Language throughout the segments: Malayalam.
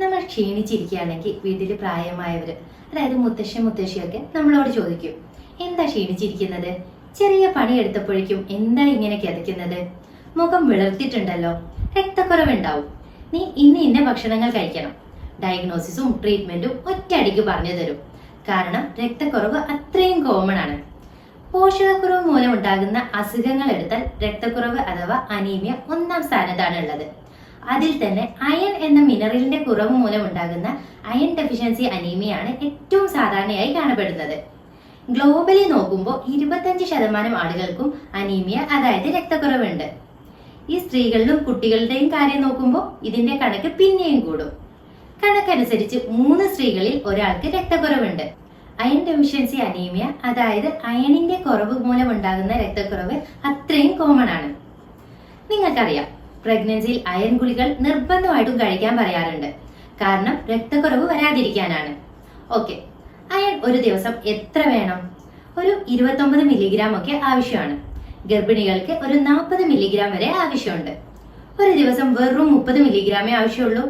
നമ്മൾ ക്ഷീണിച്ചിരിക്കുകയാണെങ്കിൽ വീട്ടിൽ പ്രായമായവര്, അതായത് മുത്തശ്ശിയൊക്കെ നമ്മളോട് ചോദിക്കും, എന്താ ക്ഷീണിച്ചിരിക്കുന്നത്? ചെറിയ പണിയെടുത്തപ്പോഴേക്കും എന്താ ഇങ്ങനെ കിതയ്ക്കുന്നത്? മുഖം വിളർത്തിട്ടുണ്ടല്ലോ, രക്തക്കുറവുണ്ടാവും, നീ ഇന്ന ഭക്ഷണങ്ങൾ കഴിക്കണം. ഡയഗ്നോസിസും ട്രീറ്റ്മെന്റും ഒറ്റയടിക്ക് പറഞ്ഞു തരും. കാരണം രക്തക്കുറവ് അത്രയും കോമൺ ആണ്. പോഷകക്കുറവ് മൂലം ഉണ്ടാകുന്ന അസുഖങ്ങൾ എടുത്താൽ രക്തക്കുറവ് അഥവാ അനീമിയ ഒന്നാം സ്ഥാനത്താണ് ഉള്ളത്. അതിൽ തന്നെ അയൺ എന്ന മിനറലിന്റെ കുറവ് മൂലം ഉണ്ടാകുന്ന അയൺ ഡെഫിഷ്യൻസി അനീമിയാണ് ഏറ്റവും സാധാരണയായി കാണപ്പെടുന്നത്. ഗ്ലോബലി നോക്കുമ്പോൾ 25% ആളുകൾക്കും അനീമിയ അതായത് രക്തക്കുറവുണ്ട്. ഈ സ്ത്രീകളിലും കുട്ടികളുടെയും കാര്യം നോക്കുമ്പോൾ ഇതിന്റെ കണക്ക് പിന്നെയും കൂടും. കണക്കനുസരിച്ച് 3 സ്ത്രീകളിൽ ഒരാൾക്ക് രക്തക്കുറവുണ്ട്. അയൺ ഡെഫിഷ്യൻസി അനീമിയ അതായത് അയണിന്റെ കുറവ് മൂലം ഉണ്ടാകുന്ന രക്തക്കുറവ് അത്രയും കോമൺ ആണ്. നിങ്ങൾക്കറിയാം, പ്രഗ്നൻസിയിൽ അയൺ ഗുളികൾ നിർബന്ധമായിട്ടും കഴിക്കാൻ പറയാറുണ്ട്. കാരണം രക്തക്കുറവ് വരാതിരിക്കാനാണ്. ഓക്കെ, അയൺ ഒരു ദിവസം എത്ര വേണം? ഒരു 29 മില്ലിഗ്രാം ഒക്കെ ആവശ്യമാണ്. ഗർഭിണികൾക്ക് ഒരു 40 മില്ലിഗ്രാം വരെ ആവശ്യമുണ്ട്. ഒരു ദിവസം വെറും 30 മില്ലിഗ്രാമേ ആവശ്യമുള്ളൂ.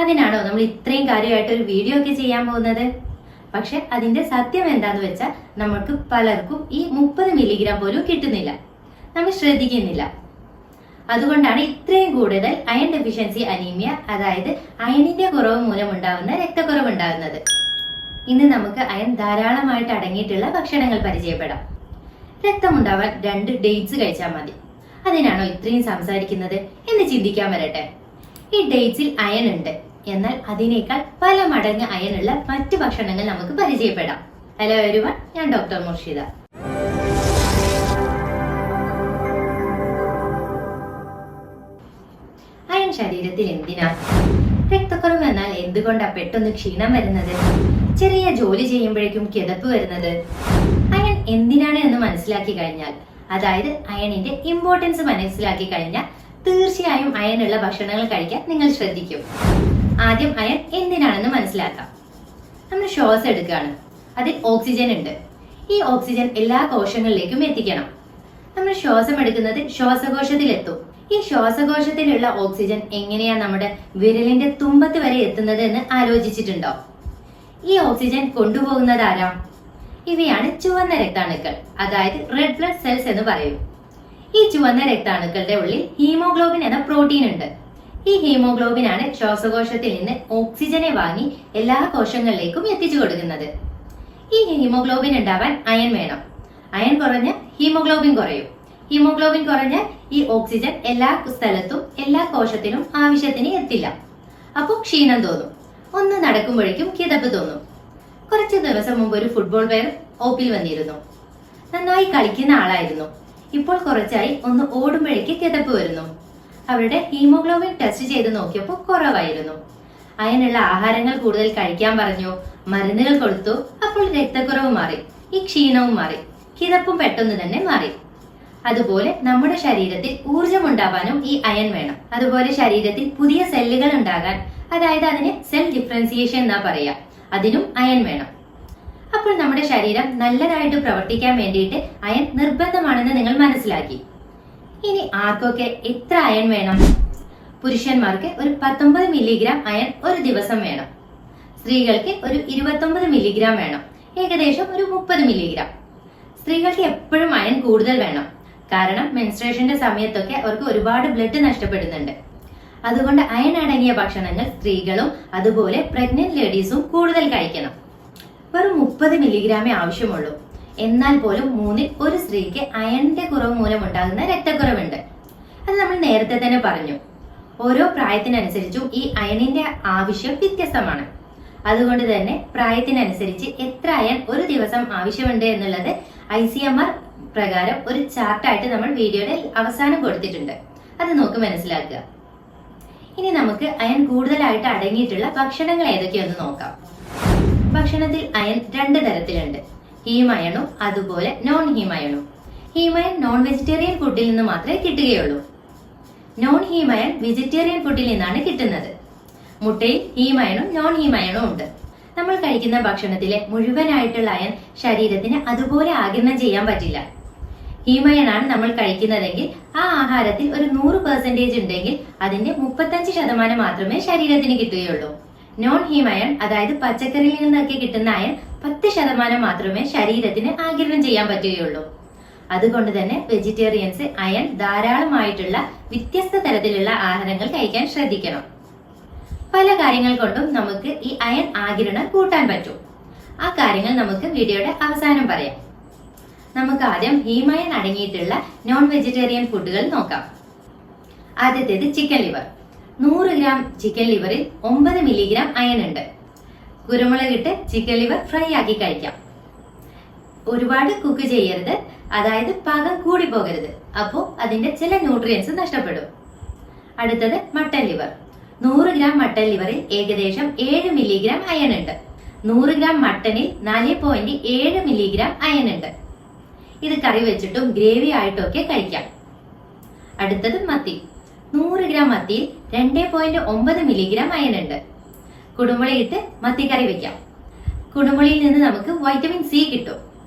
അതിനാണോ നമ്മൾ ഇത്രയും കാര്യമായിട്ട് ഒരു വീഡിയോ ഒക്കെ ചെയ്യാൻ പോകുന്നത്? പക്ഷെ അതിന്റെ സത്യം എന്താന്ന് വെച്ചാൽ നമുക്ക് പലർക്കും ഈ 30 മില്ലിഗ്രാം പോലും കിട്ടുന്നില്ല, നമ്മൾ ശ്രദ്ധിക്കുന്നില്ല. അതുകൊണ്ടാണ് ഇത്രയും കൂടുതൽ അയൺ ഡെഫിഷ്യൻസി അനീമിയ അതായത് അയണിന്റെ കുറവ് മൂലം ഉണ്ടാകുന്ന രക്തക്കുറവ് ഉണ്ടാകുന്നത്. ഇന്ന് നമുക്ക് അയൺ ധാരാളമായിട്ട് അടങ്ങിയിട്ടുള്ള ഭക്ഷണങ്ങൾ പരിചയപ്പെടാം. രക്തമുണ്ടാവാൻ 2 ഡേറ്റ്സ് കഴിച്ചാൽ മതി. അതിനാണോ ഇത്രയും സംസാരിക്കുന്നത് എന്ന് ചിന്തിക്കാൻ വരട്ടെ. ഈ ഡേറ്റ്സിൽ അയൺ ഉണ്ട്, എന്നാൽ അതിനേക്കാൾ പല മടങ്ങ് അയണുള്ള മറ്റ് ഭക്ഷണങ്ങൾ നമുക്ക് പരിചയപ്പെടാം. ഹലോ എവരിവൺ, ഞാൻ ഡോക്ടർ മുർഷിദ. അയൺ ശരീരത്തിൽ എന്തിനാ? രക്തക്കുറവ് എന്നാൽ എന്തുകൊണ്ടാ പെട്ടെന്ന് ക്ഷീണം വരുന്നത്? ചെറിയ ജോലി ചെയ്യുമ്പോഴേക്കും കിതപ്പ് വരുന്നത്? അയൺ എന്തിനാണ് എന്ന് മനസ്സിലാക്കി കഴിഞ്ഞാൽ, അതായത് അയണിന്റെ ഇമ്പോർട്ടൻസ് മനസ്സിലാക്കി കഴിഞ്ഞാൽ തീർച്ചയായും അയണുള്ള ഭക്ഷണങ്ങൾ കഴിക്കാൻ നിങ്ങൾ ശ്രദ്ധിക്കും. ആദ്യം അയൺ എന്തിനാണെന്ന് മനസ്സിലാക്കാം. നമ്മൾ ശ്വാസം എടുക്കുകയാണ്, അതിൽ ഓക്സിജൻ ഉണ്ട്. ഈ ഓക്സിജൻ എല്ലാ കോശങ്ങളിലേക്കും എത്തിക്കണം. നമ്മൾ ശ്വാസം എടുക്കുന്നത് ശ്വാസകോശത്തിൽ എത്തും. ഈ ശ്വാസകോശത്തിലുള്ള ഓക്സിജൻ എങ്ങനെയാ നമ്മുടെ വിരലിന്റെ തുമ്പത്ത് വരെ എത്തുന്നത് എന്ന് ആലോചിച്ചിട്ടുണ്ടോ? ഈ ഓക്സിജൻ കൊണ്ടുപോകുന്നത് ആരാ? ഇവയാണ് ചുവന്ന രക്താണുക്കൾ, അതായത് റെഡ് ബ്ലഡ് സെൽസ് എന്ന് പറയും. ഈ ചുവന്ന രക്താണുക്കളുടെ ഉള്ളിൽ ഹീമോഗ്ലോബിൻ എന്ന പ്രോട്ടീൻ ഉണ്ട്. ഈ ഹീമോഗ്ലോബിൻ ആണ് ശ്വാസകോശത്തിൽ നിന്ന് ഓക്സിജനെ വാങ്ങി എല്ലാ കോശങ്ങളിലേക്കും എത്തിച്ചു കൊടുക്കുന്നത്. ഈ ഹീമോഗ്ലോബിൻ ഉണ്ടാവാൻ അയൺ വേണം. അയൺ കുറഞ്ഞ ഹീമോഗ്ലോബിൻ കുറയും. ഹീമോഗ്ലോബിൻ കുറഞ്ഞാൽ ഈ ഓക്സിജൻ എല്ലാ സ്ഥലത്തും എല്ലാ കോശത്തിനും ആവശ്യത്തിന് എത്തില്ല. അപ്പോൾ ക്ഷീണം തോന്നും. ഒന്ന് നടക്കുമ്പോഴേക്കും കിതപ്പ് തോന്നും. കുറച്ച് ദിവസം മുമ്പ് ഒരു ഫുട്ബോൾ പ്ലെയർ ഓപ്പിൽ വന്നിരുന്നു. നന്നായി കളിക്കുന്ന ആളായിരുന്നു. ഇപ്പോൾ കുറച്ചായി ഒന്ന് ഓടുമ്പോഴേക്ക് കിതപ്പ് വരുന്നു. അവരുടെ ഹീമോഗ്ലോബിൻ ടെസ്റ്റ് ചെയ്ത് നോക്കിയപ്പോൾ കുറവായിരുന്നു. അയനുള്ള ആഹാരങ്ങൾ കൂടുതൽ കഴിക്കാൻ പറഞ്ഞു, മരുന്നുകൾ കൊടുത്തു. അപ്പോൾ രക്തക്കുറവ് മാറി, ഈ ക്ഷീണവും മാറി, കിതപ്പും പെട്ടെന്ന് തന്നെ മാറി. അതുപോലെ നമ്മുടെ ശരീരത്തിൽ ഊർജം ഉണ്ടാവാനും ഈ അയൺ വേണം. അതുപോലെ ശരീരത്തിൽ പുതിയ സെല്ലുകൾ ഉണ്ടാകാൻ, അതായത് അതിന് സെൽ ഡിഫറൻസിയേഷൻ എന്നാ പറയാ, അതിനും അയൺ വേണം. അപ്പോൾ നമ്മുടെ ശരീരം നല്ലതായിട്ട് പ്രവർത്തിക്കാൻ വേണ്ടിയിട്ട് അയൺ നിർബന്ധമാണെന്ന് നിങ്ങൾ മനസ്സിലാക്കി. ഇനി ആർക്കൊക്കെ എത്ര അയൺ വേണം? പുരുഷന്മാർക്ക് ഒരു 19 മില്ലിഗ്രാം അയൺ ഒരു ദിവസം വേണം. സ്ത്രീകൾക്ക് ഒരു 29 മില്ലിഗ്രാം വേണം, ഏകദേശം ഒരു 30 മില്ലിഗ്രാം. സ്ത്രീകൾക്ക് എപ്പോഴും അയൺ കൂടുതൽ വേണം. കാരണം മെൻസ്ട്രേഷന്റെ സമയത്തൊക്കെ അവർക്ക് ഒരുപാട് ബ്ലഡ് നഷ്ടപ്പെടുന്നുണ്ട്. അതുകൊണ്ട് അയൺ അടങ്ങിയ ഭക്ഷണങ്ങൾ സ്ത്രീകളും അതുപോലെ പ്രഗ്നന്റ് ലേഡീസും കൂടുതൽ കഴിക്കണം. വെറും 30 മില്ലിഗ്രാമേ ആവശ്യമുള്ളൂ. എന്നാൽ പോലും 3-ൽ 1 സ്ത്രീക്ക് അയണിന്റെ കുറവ് മൂലം ഉണ്ടാകുന്ന രക്തക്കുറവുണ്ട്. അത് നമ്മൾ നേരത്തെ തന്നെ പറഞ്ഞു. ഓരോ പ്രായത്തിനനുസരിച്ചും ഈ അയണിന്റെ ആവശ്യം വ്യത്യസ്തമാണ്. അതുകൊണ്ട് തന്നെ പ്രായത്തിനനുസരിച്ച് എത്ര അയൺ ഒരു ദിവസം ആവശ്യമുണ്ട് എന്നുള്ളത് ICMR പ്രകാരം ഒരു ചാർട്ടായിട്ട് നമ്മൾ വീഡിയോയുടെ അവസാനം കൊടുത്തിട്ടുണ്ട്. അത് നോക്കി മനസ്സിലാക്കുക. ഇനി നമുക്ക് അയൺ കൂടുതലായിട്ട് അടങ്ങിയിട്ടുള്ള ഭക്ഷണങ്ങൾ ഏതൊക്കെയെന്ന് നോക്കാം. ഭക്ഷണത്തിൽ അയൺ 2 തരത്തിലുണ്ട്, ഹീം അയണും അതുപോലെ നോൺ ഹീം അയണും. ഹീം അയൺ നോൺ വെജിറ്റേറിയൻ ഫുഡിൽ നിന്ന് മാത്രമേ കിട്ടുകയുള്ളൂ. നോൺ ഹീം അയൺ വെജിറ്റേറിയൻ ഫുഡിൽ നിന്നാണ് കിട്ടുന്നത്. മുട്ടയിൽ ഹീം അയണും നോൺ ഹീം അയണും ഉണ്ട്. നമ്മൾ കഴിക്കുന്ന ഭക്ഷണത്തിലെ മുഴുവനായിട്ടുള്ള അയൺ ശരീരത്തിന് അതുപോലെ ആഗിരണം ചെയ്യാൻ പറ്റില്ല. ഹീം അയൺ ആണ് നമ്മൾ കഴിക്കുന്നതെങ്കിൽ ആ ആഹാരത്തിൽ ഒരു 100% ഉണ്ടെങ്കിൽ അതിന്റെ 35% മാത്രമേ ശരീരത്തിന് കിട്ടുകയുള്ളൂ. നോൺ ഹീം അയൺ അതായത് പച്ചക്കറിയിൽ നിന്നൊക്കെ കിട്ടുന്ന അയൺ 10% മാത്രമേ ശരീരത്തിന് ആഗിരണം ചെയ്യാൻ പറ്റുകയുള്ളൂ. അതുകൊണ്ട് തന്നെ വെജിറ്റേറിയൻസ് അയൺ ധാരാളമായിട്ടുള്ള വ്യത്യസ്ത തരത്തിലുള്ള ആഹാരങ്ങൾ കഴിക്കാൻ ശ്രദ്ധിക്കണം. പല കാര്യങ്ങൾ കൊണ്ടും നമുക്ക് ഈ അയൺ ആഗിരണം കൂട്ടാൻ പറ്റും. ആ കാര്യങ്ങൾ നമുക്ക് വീഡിയോയുടെ അവസാനം പറയാം. നമുക്ക് ആദ്യം ഹീം അയൺ അടങ്ങിയിട്ടുള്ള നോൺ വെജിറ്റേറിയൻ ഫുഡുകൾ നോക്കാം. ആദ്യത്തേത് ചിക്കൻ ലിവർ. 100 ഗ്രാം ചിക്കൻ ലിവറിൽ 9 മില്ലിഗ്രാം അയൺ ഉണ്ട്. കുരുമുളകിട്ട് ചിക്കൻ ലിവർ ഫ്രൈ ആക്കി കഴിക്കാം. ഒരുപാട് കുക്ക് ചെയ്യരുത്, അതായത് പാകം കൂടി പോകരുത്, അപ്പോൾ അതിന്റെ ചില ന്യൂട്രിയൻസ് നഷ്ടപ്പെടും. അടുത്തത് മട്ടൻ ലിവർ. 100 ഗ്രാം മട്ടൻ ലിവറിൽ ഏകദേശം 7 മില്ലിഗ്രാം അയൺ ഉണ്ട്. 100 ഗ്രാം മട്ടനിൽ 4.7 മില്ലിഗ്രാം അയൺ ഉണ്ട്. ഇത് കറി വെച്ചിട്ടും ഗ്രേവി ആയിട്ടും ഒക്കെ കഴിക്കാം. അടുത്തത് മത്തി. 100 ഗ്രാം മത്തിയിൽ 2.9 മില്ലിഗ്രാം അയൺ ഉണ്ട്. കുടംപുളിയിട്ട് മത്തിക്കറി വെക്കാം. കുടംപുളിയിൽ നിന്ന് നമുക്ക് വൈറ്റമിൻ സി കിട്ടും.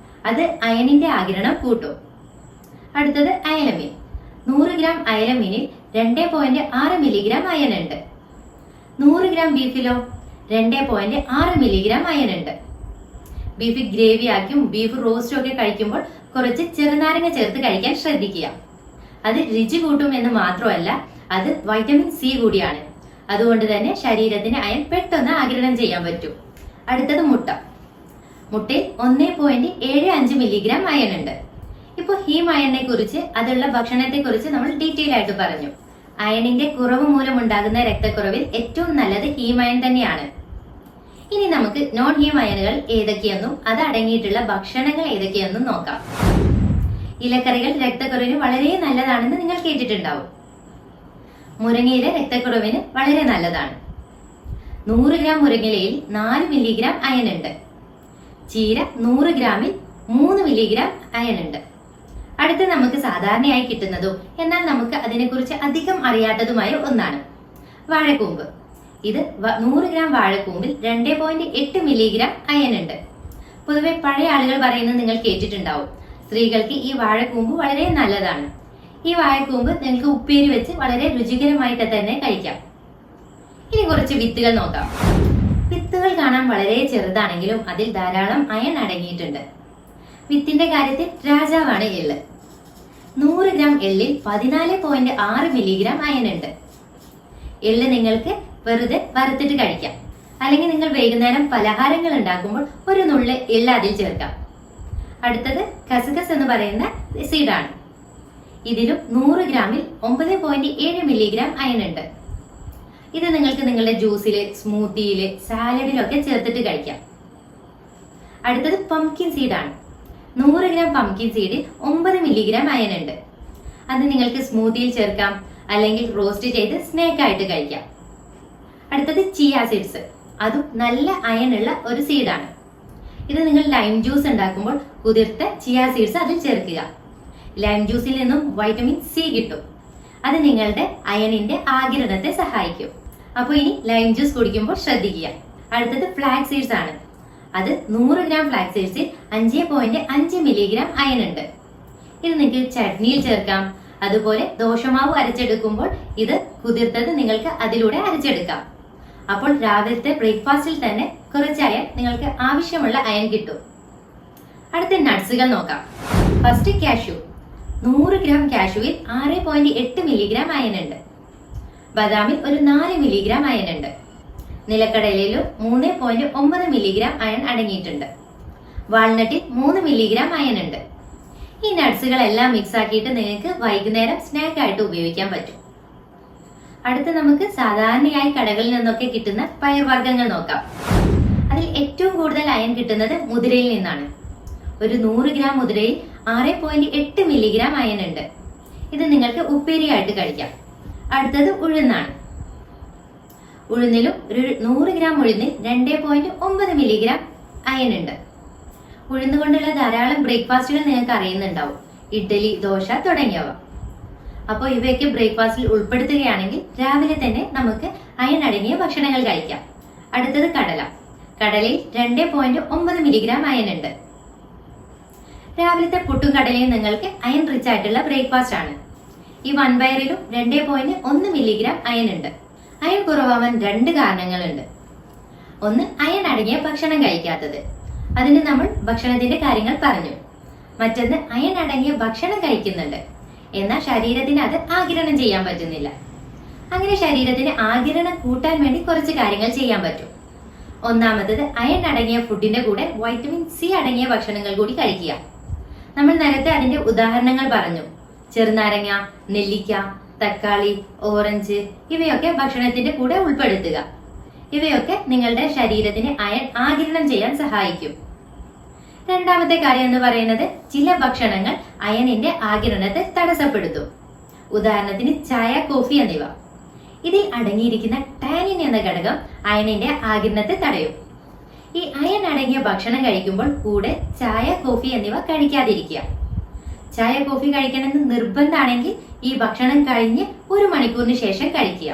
അത് അയണിന്റെ ആഗിരണം കൂട്ടും. അടുത്തത് അയലമീൻ. 100 ഗ്രാം അയലമീനിൽ 2.6 മില്ലിഗ്രാം അയൺ ഉണ്ട്. 100 ഗ്രാം ബീഫിലോ 2.6 മില്ലിഗ്രാം അയൺ ഉണ്ട്. ബീഫ് ഗ്രേവി ആക്കും ബീഫ് റോസ്റ്റും ഒക്കെ കഴിക്കുമ്പോൾ കുറച്ച് ചെറുനാരങ്ങ ചേർത്ത് കഴിക്കാൻ ശ്രദ്ധിക്കുക. അത് രുചി കൂട്ടും എന്ന് മാത്രമല്ല, അത് വൈറ്റമിൻ സി കൂടിയാണ്. അതുകൊണ്ട് തന്നെ ശരീരത്തിന് അയൺ പെട്ടെന്ന് ആഗിരണം ചെയ്യാൻ പറ്റും. അടുത്തത് മുട്ട. മുട്ടയിൽ 1.75 മില്ലിഗ്രാം അയൺ ഉണ്ട്. ഇപ്പൊ ഹീം അയണിനെ കുറിച്ച്, അതുള്ള ഭക്ഷണത്തെ കുറിച്ച് നമ്മൾ ഡീറ്റെയിൽ ആയിട്ട് പറഞ്ഞു. അയണിന്റെ കുറവ് മൂലം ഉണ്ടാകുന്ന രക്തക്കുറവിൽ ഏറ്റവും നല്ലത് ഹീം അയൺ തന്നെയാണ്. ഇനി നമുക്ക് നോൺ ഹീം അയണുകൾ ഏതൊക്കെയെന്നും അത് അടങ്ങിയിട്ടുള്ള ഭക്ഷണങ്ങൾ ഏതൊക്കെയെന്നും നോക്കാം. ഇലക്കറികൾ രക്തക്കുറവിന് വളരെ നല്ലതാണെന്ന് നിങ്ങൾ കേട്ടിട്ടുണ്ടാവും. മുരിങ്ങയില രക്തക്കുറവിന് വളരെ നല്ലതാണ്. 100 ഗ്രാം മുരിങ്ങയിലയിൽ 4 മില്ലിഗ്രാം അയൺ ഉണ്ട്. ചീര 100 ഗ്രാമിൽ 3 മില്ലിഗ്രാം അയൺ ഉണ്ട്. അടുത്ത് നമുക്ക് സാധാരണയായി കിട്ടുന്നതും എന്നാൽ നമുക്ക് അതിനെക്കുറിച്ച് അധികം അറിയാത്തതുമായ ഒന്നാണ് വാഴക്കൂമ്പ്. ഇത് 100 ഗ്രാം വാഴക്കൂമ്പിൽ 2.8 മില്ലിഗ്രാം അയൺ ഉണ്ട്. പൊതുവെ പഴയ ആളുകൾ പറയുന്നത് നിങ്ങൾ കേട്ടിട്ടുണ്ടാവും, സ്ത്രീകൾക്ക് ഈ വാഴക്കൂമ്പ് വളരെ നല്ലതാണ്. ഈ വാഴക്കൂമ്പ് നിങ്ങൾക്ക് ഉപ്പേരി വെച്ച് വളരെ രുചികരമായിട്ട് തന്നെ കഴിക്കാം. ഇനി കുറച്ച് വിത്തുകൾ നോക്കാം. വിത്തുകൾ കാണാൻ വളരെ ചെറുതാണെങ്കിലും അതിൽ ധാരാളം അയൺ അടങ്ങിയിട്ടുണ്ട്. വിത്തിന്റെ കാര്യത്തിൽ രാജാവാണ് എള്ള്. 100 ഗ്രാം എള്ളിൽ 14.6 മില്ലിഗ്രാം അയൺ ഉണ്ട്. എള്ള് നിങ്ങൾക്ക് വെറുതെ വറുത്തിട്ട് കഴിക്കാം, അല്ലെങ്കിൽ നിങ്ങൾ വൈകുന്നേരം പലഹാരങ്ങൾ ഉണ്ടാക്കുമ്പോൾ ഒരു നുള്ള് എള്ള് അതിൽ ചേർക്കാം. അടുത്തത് കസകസ് എന്ന് പറയുന്ന സീഡാണ്. ഇതിലും 100 ഗ്രാമിൽ 9.7 മില്ലിഗ്രാം അയൺ ഉണ്ട്. ഇത് നിങ്ങൾക്ക് നിങ്ങളുടെ ജ്യൂസില്, സ്മൂത്തിയില്, സാലഡിലൊക്കെ ചേർത്തിട്ട് കഴിക്കാം. അടുത്തത് പംകിൻ സീഡാണ്. 100 ഗ്രാം പംകിൻ സീഡിൽ 9 മില്ലിഗ്രാം അയൺ ഉണ്ട്. അത് നിങ്ങൾക്ക് സ്മൂത്തിയിൽ ചേർക്കാം, അല്ലെങ്കിൽ റോസ്റ്റ് ചെയ്ത് സ്നാക്ക് ആയിട്ട് കഴിക്കാം. അടുത്തത് ചിയ സീഡ്സ്. അതും നല്ല അയൺ ഉള്ള ഒരു സീഡാണ്. ഇത് നിങ്ങൾ ലൈം ജ്യൂസ് ഉണ്ടാക്കുമ്പോൾ കുതിർത്ത ചിയ സീഡ്സ് അതിൽ ചേർക്കുക. ലൈം ജ്യൂസിൽ നിന്നും വൈറ്റമിൻ സി കിട്ടും. അത് നിങ്ങളുടെ അയണിന്റെ ആഗിരണത്തെ സഹായിക്കും. അപ്പോൾ ഇനി ലൈം ജ്യൂസ് കുടിക്കുമ്പോൾ ശ്രദ്ധിക്കുക. അടുത്തത് ഫ്ലാക്സ് സീഡ്സ് ആണ്. അത് 100 ഗ്രാം ഫ്ലാക്സ് സീഡ്സിൽ 5.5 മില്ലിഗ്രാം അയൺ ഉണ്ട്. ഇത് നിങ്ങൾക്ക് ചട്നിയിൽ ചേർക്കാം. അതുപോലെ ദോശമാവ് അരച്ചെടുക്കുമ്പോൾ ഇത് കുതിർത്തത് നിങ്ങൾക്ക് അതിലൂടെ അരച്ചെടുക്കാം. അപ്പോൾ രാവിലത്തെ ബ്രേക്ക്ഫാസ്റ്റിൽ തന്നെ കുറച്ച് അയൺ നിങ്ങൾക്ക് ആവശ്യമുള്ള അയൺ കിട്ടും. അടുത്ത നട്ട്സുകൾ നോക്കാം. First cashew. 100 ഗ്രാം കാഷ്യൂവിൽ 6.8 മില്ലിഗ്രാം അയൺ ഉണ്ട്. ബദാമിൽ ഒരു 4 മില്ലിഗ്രാം അയൺ ഉണ്ട്. നിലക്കടലയിലും 3.9 മില്ലിഗ്രാം അയൺ അടങ്ങിയിട്ടുണ്ട്. വാൾനട്ടിൽ 3 മില്ലിഗ്രാം അയൺ ഉണ്ട്. ഈ നട്ട്സുകളെല്ലാം മിക്സ് ആക്കിയിട്ട് നിങ്ങൾക്ക് വൈകുന്നേരം സ്നാക്ക് ആയിട്ട് ഉപയോഗിക്കാൻ പറ്റും. അടുത്ത് നമുക്ക് സാധാരണയായി കടകളിൽ നിന്നൊക്കെ കിട്ടുന്ന പയർവർഗ്ഗങ്ങൾ നോക്കാം. അതിൽ ഏറ്റവും കൂടുതൽ അയൺ കിട്ടുന്നത് മുതിരയിൽ നിന്നാണ്. ഒരു 100 ഗ്രാം മുതിരയിൽ 6.8 മില്ലിഗ്രാം അയൺ ഉണ്ട്. ഇത് നിങ്ങൾക്ക് ഉപ്പേരിയായിട്ട് കഴിക്കാം. അടുത്തത് ഉഴുന്നാണ്. ഉഴുന്നിലും 100 ഗ്രാം ഉഴുന്നിൽ 2.9 മില്ലിഗ്രാം അയൺ ഉണ്ട്. ഉഴുന്ന് കൊണ്ടുള്ള ധാരാളം ബ്രേക്ക്ഫാസ്റ്റുകൾ നിങ്ങൾക്ക് അറിയുന്നുണ്ടാവും, ഇഡ്ഡലി, ദോശ തുടങ്ങിയവ. അപ്പോൾ ഇവയൊക്കെ ബ്രേക്ക്ഫാസ്റ്റിൽ ഉൾപ്പെടുത്തുകയാണെങ്കിൽ രാവിലെ തന്നെ നമുക്ക് അയൺ അടങ്ങിയ ഭക്ഷണങ്ങൾ കഴിക്കാം. അടുത്തത് കടല. കടലയിൽ 2.9 മില്ലിഗ്രാം അയൺ ഉണ്ട്. രാവിലത്തെ പുട്ടും കടലയും നിങ്ങൾക്ക് അയൺ റിച്ച് ആയിട്ടുള്ള ബ്രേക്ക്ഫാസ്റ്റ് ആണ്. ഈ വൻപയറിലും 2.1 മില്ലിഗ്രാം അയൺ ഉണ്ട്. അയൺ കുറവാവാൻ 2 കാരണങ്ങളുണ്ട്. ഒന്ന് അയൺ അടങ്ങിയ ഭക്ഷണം കഴിക്കാത്തത്. അതിന് നമ്മൾ ഭക്ഷണത്തിന്റെ കാര്യങ്ങൾ പറഞ്ഞു. മറ്റൊന്ന് അയൺ അടങ്ങിയ ഭക്ഷണം കഴിക്കുന്നുണ്ട്, എന്നാൽ ശരീരത്തിന് അത് ആഗിരണം ചെയ്യാൻ പറ്റുന്നില്ല. അങ്ങനെ ശരീരത്തിന് ആഗിരണം കൂട്ടാൻ വേണ്ടി കുറച്ച് കാര്യങ്ങൾ ചെയ്യാൻ പറ്റും. ഒന്നാമത്തത് അയൺ അടങ്ങിയ ഫുഡിന്റെ കൂടെ വൈറ്റമിൻ സി അടങ്ങിയ ഭക്ഷണങ്ങൾ കൂടി കഴിക്കുക. നമ്മൾ നേരത്തെ അതിന്റെ ഉദാഹരണങ്ങൾ പറഞ്ഞു. ചെറുനാരങ്ങ, നെല്ലിക്ക, തക്കാളി, ഓറഞ്ച് ഇവയൊക്കെ ഭക്ഷണത്തിന്റെ കൂടെ ഉൾപ്പെടുത്തുക. ഇവയൊക്കെ നിങ്ങളുടെ ശരീരത്തിന് അയൺ ആഗിരണം ചെയ്യാൻ സഹായിക്കും. രണ്ടാമത്തെ കാര്യം എന്ന് പറയുന്നത് ചില ഭക്ഷണങ്ങൾ അയണിന്റെ ആഗിരണത്തെ തടസ്സപ്പെടുത്തും. ഉദാഹരണത്തിന് ചായ, കോഫി എന്നിവ. ഇതിൽ അടങ്ങിയിരിക്കുന്ന ടാനിൻ എന്ന ഘടകം അയണിന്റെ ആഗിരണത്തെ തടയും. ഈ അയൺ അടങ്ങിയ ഭക്ഷണം കഴിക്കുമ്പോൾ കൂടെ ചായ, കോഫി എന്നിവ കഴിക്കാതിരിക്കുക. ചായ, കോഫി കഴിക്കണമെന്ന് നിർബന്ധമാണെങ്കിൽ ഈ ഭക്ഷണം കഴിഞ്ഞ് 1 മണിക്കൂറിന് ശേഷം കഴിക്കുക.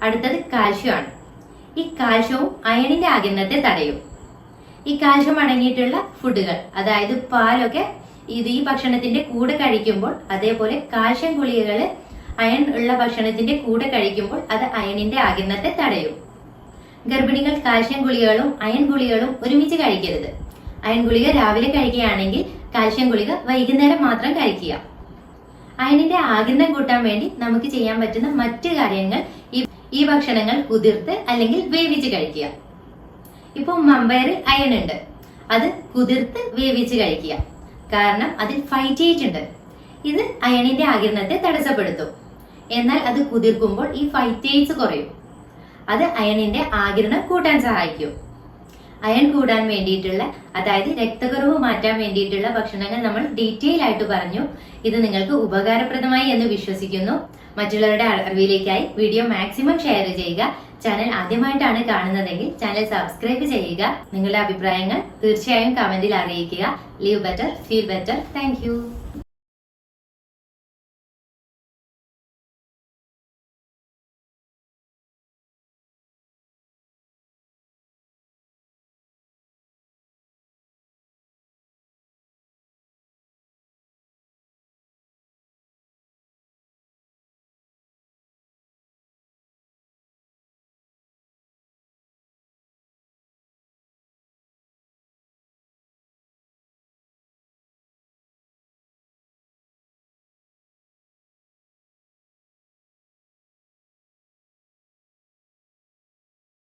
അടുത്തത് കാൽഷ്യമാണ്. ഈ കാൽഷ്യവും അയണിന്റെ ആഗിരണത്തെ തടയും. ഈ കാൽഷ്യം അടങ്ങിയിട്ടുള്ള ഫുഡുകൾ, അതായത് പാലൊക്കെ ഈ ഭക്ഷണത്തിന്റെ കൂടെ കഴിക്കുമ്പോൾ, അതേപോലെ കാൽഷ്യം ഗുളികകള് അയൺ ഉള്ള ഭക്ഷണത്തിന്റെ കൂടെ കഴിക്കുമ്പോൾ അത് അയണിന്റെ ആഗിരണത്തെ തടയും. ഗർഭിണികൾ കാൽഷ്യം ഗുളികകളും അയൺ ഗുളികകളും ഒരുമിച്ച് കഴിക്കരുത്. അയൺ ഗുളിക രാവിലെ കഴിക്കുകയാണെങ്കിൽ കാൽഷ്യം ഗുളിക വൈകുന്നേരം മാത്രം കഴിക്കുക. അയണിന്റെ ആഗിരണം കൂട്ടാൻ വേണ്ടി നമുക്ക് ചെയ്യാൻ പറ്റുന്ന മറ്റു കാര്യങ്ങൾ ഈ ഭക്ഷണങ്ങൾ കുതിർത്ത് അല്ലെങ്കിൽ വേവിച്ച് കഴിക്കുക. ഇപ്പൊ മമ്പയറിൽ അയൺ ഉണ്ട്, അത് കുതിർത്ത് വേവിച്ച് കഴിക്കുക. കാരണം അതിൽ ഫൈറ്റേറ്റ് ഉണ്ട്. ഇത് അയണിന്റെ ആഗിരണത്തെ തടസ്സപ്പെടുത്തും. എന്നാൽ അത് കുതിർക്കുമ്പോൾ ഈ ഫൈറ്റേറ്റ്സ് കുറയും. അത് അയണിന്റെ ആഗിരണം കൂട്ടാൻ സഹായിക്കും. അയൺ കൂടാൻ വേണ്ടിയിട്ടുള്ള, അതായത് രക്തക്കുറവ് മാറ്റാൻ വേണ്ടിയിട്ടുള്ള ഭക്ഷണങ്ങൾ നമ്മൾ ഡീറ്റെയിൽ ആയിട്ട് പറഞ്ഞു. ഇത് നിങ്ങൾക്ക് ഉപകാരപ്രദമായി എന്ന് വിശ്വസിക്കുന്നു. മറ്റുള്ളവരുടെ അറിവിലേക്കായി വീഡിയോ മാക്സിമം ഷെയർ ചെയ്യുക. ചാനൽ ആദ്യമായിട്ടാണ് കാണുന്നതെങ്കിൽ ചാനൽ സബ്സ്ക്രൈബ് ചെയ്യുക. നിങ്ങളുടെ അഭിപ്രായങ്ങൾ തീർച്ചയായും കമന്റിൽ അറിയിക്കുക. Leave better, feel better. Thank